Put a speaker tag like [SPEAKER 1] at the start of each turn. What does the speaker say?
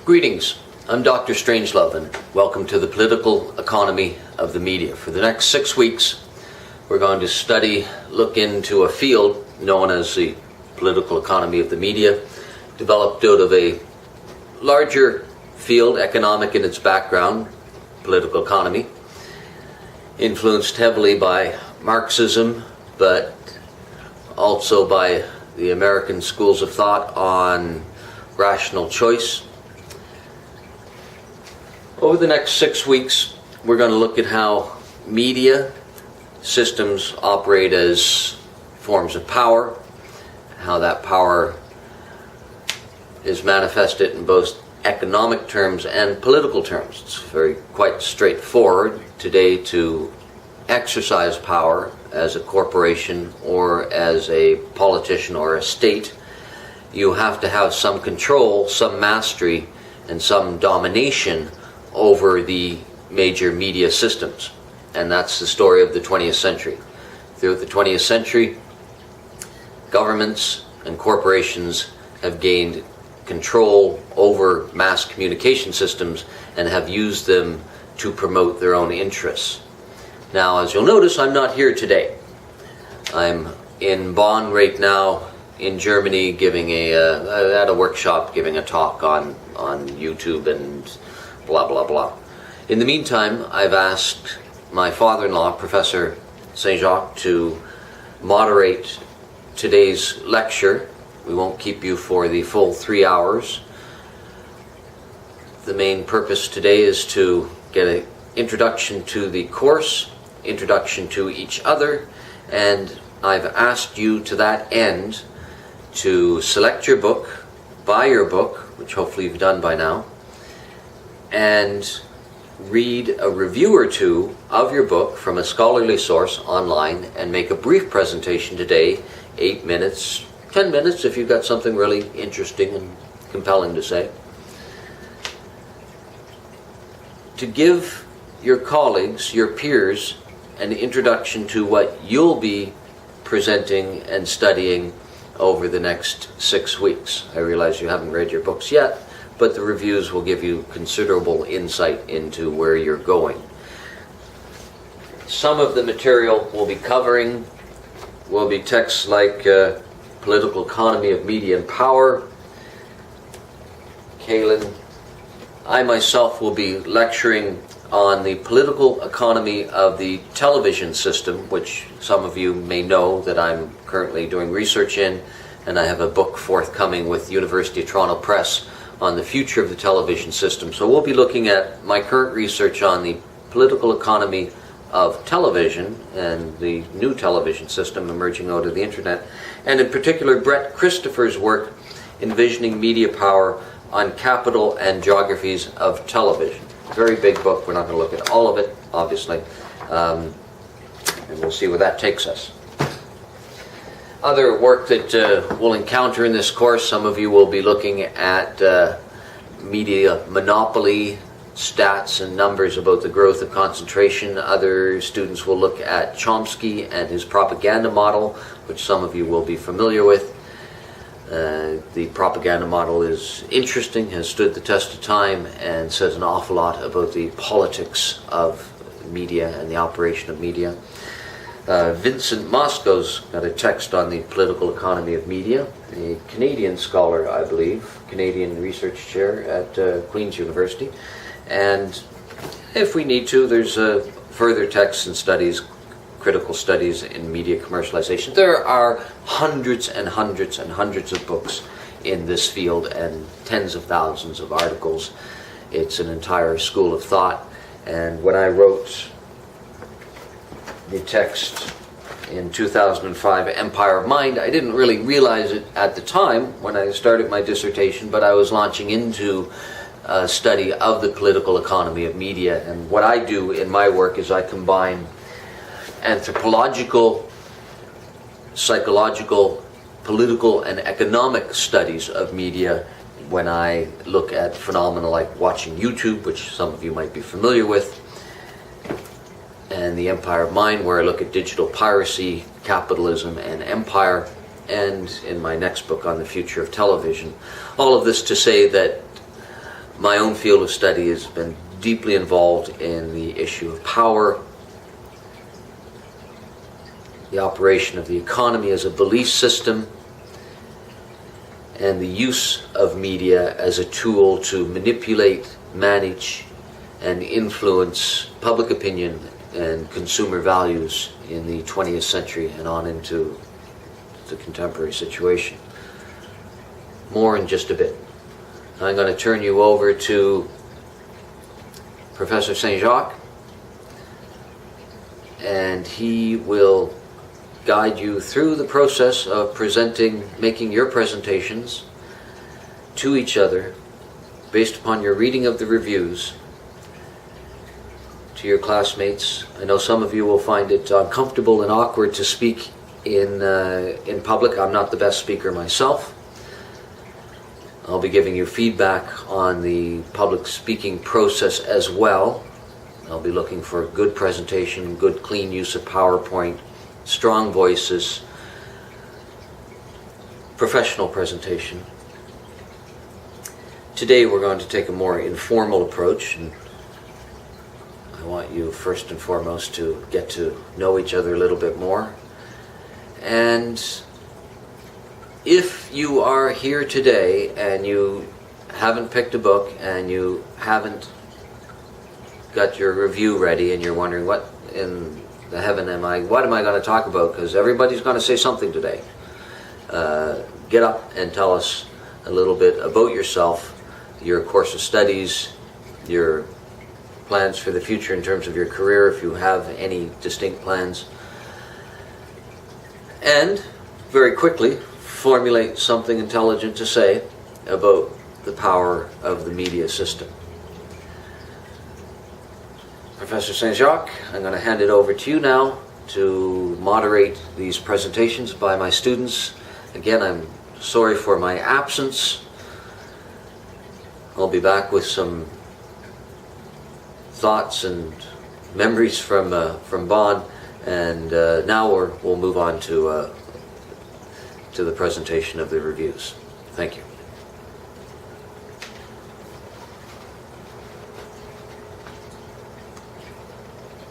[SPEAKER 1] Greetings, I'm Dr. Strangelove and welcome to the political economy of the media. For the next 6 weeks, we're going to look into a field known as the political economy of the media, developed out of a larger field, economic in its background, political economy, influenced heavily by Marxism, but also by the American schools of thought on rational choice. Over the next 6 weeks, we're going to look at how media systems operate as forms of power, how that power is manifested in both economic terms and political terms. It's quite straightforward today to exercise power as a corporation or as a politician or a state. You have to have some control, some mastery, and some domination over the major media systems. And that's the story of the 20th century. Throughout the 20th century, governments and corporations have gained control over mass communication systems and have used them to promote their own interests. Now, as you'll notice, I'm not here today. I'm in Bonn right now in Germany giving at a workshop, giving a talk on YouTube and blah, blah, blah. In the meantime, I've asked my father-in-law, Professor Saint-Jacques, to moderate today's lecture. We won't keep you for the full 3 hours. The main purpose today is to get an introduction to the course, introduction to each other, and I've asked you to that end to select your book, buy your book, which hopefully you've done by now, and read a review or two of your book from a scholarly source online and make a brief presentation today, 8 minutes, 10 minutes if you've got something really interesting and compelling to say, to give your colleagues, your peers, an introduction to what you'll be presenting and studying over the next 6 weeks. I realize you haven't read your books yet, but the reviews will give you considerable insight into where you're going. Some of the material we'll be covering will be texts like Political Economy of Media and Power, Kalin. I myself will be lecturing on the political economy of the television system, which some of you may know that I'm currently doing research in, and I have a book forthcoming with University of Toronto Press on the future of the television system. So we'll be looking at my current research on the political economy of television and the new television system emerging out of the internet, and in particular Brett Christopher's work envisioning media power on capital and geographies of television. Very big book. We're not going to look at all of it, obviously, and we'll see where that takes us. Other work that we'll encounter in this course, some of you will be looking at media monopoly stats and numbers about the growth of concentration. Other students will look at Chomsky and his propaganda model, which some of you will be familiar with. The propaganda model is interesting, has stood the test of time, and says an awful lot about the politics of media and the operation of media. Vincent Moscow's got a text on the political economy of media, a Canadian scholar, I believe, Canadian research chair at Queen's University. And if we need to, there's further texts and studies, critical studies in media commercialization. There are hundreds and hundreds and hundreds of books in this field and tens of thousands of articles. It's an entire school of thought. And when I wrote the text in 2005, Empire of Mind, I didn't really realize it at the time when I started my dissertation, but I was launching into a study of the political economy of media. And what I do in my work is I combine anthropological, psychological, political, and economic studies of media when I look at phenomena like watching YouTube, which some of you might be familiar with, and The Empire of Mind, where I look at digital piracy, capitalism, and empire, and in my next book on the future of television. All of this to say that my own field of study has been deeply involved in the issue of power, the operation of the economy as a belief system, and the use of media as a tool to manipulate, manage, and influence public opinion and consumer values in the 20th century and on into the contemporary situation. More in just a bit. I'm going to turn you over to Professor St. Jacques, and he will guide you through the process of making your presentations to each other based upon your reading of the reviews to your classmates. I know some of you will find it uncomfortable and awkward to speak in public. I'm not the best speaker myself. I'll be giving you feedback on the public speaking process as well. I'll be looking for good presentation, good clean use of PowerPoint, strong voices, professional presentation. Today we're going to take a more informal approach, and I want you first and foremost to get to know each other a little bit more. And if you are here today and you haven't picked a book and you haven't got your review ready and you're wondering what in the heaven what am I going to talk about, because everybody's going to say something today, get up and tell us a little bit about yourself, your course of studies, your plans for the future in terms of your career, if you have any distinct plans, and very quickly formulate something intelligent to say about the power of the media system. Professor St. Jacques, I'm going to hand it over to you now to moderate these presentations by my students. Again, I'm sorry for my absence. I'll be back with some thoughts and memories from Bonn, and now we'll move on to the presentation of the reviews. Thank you.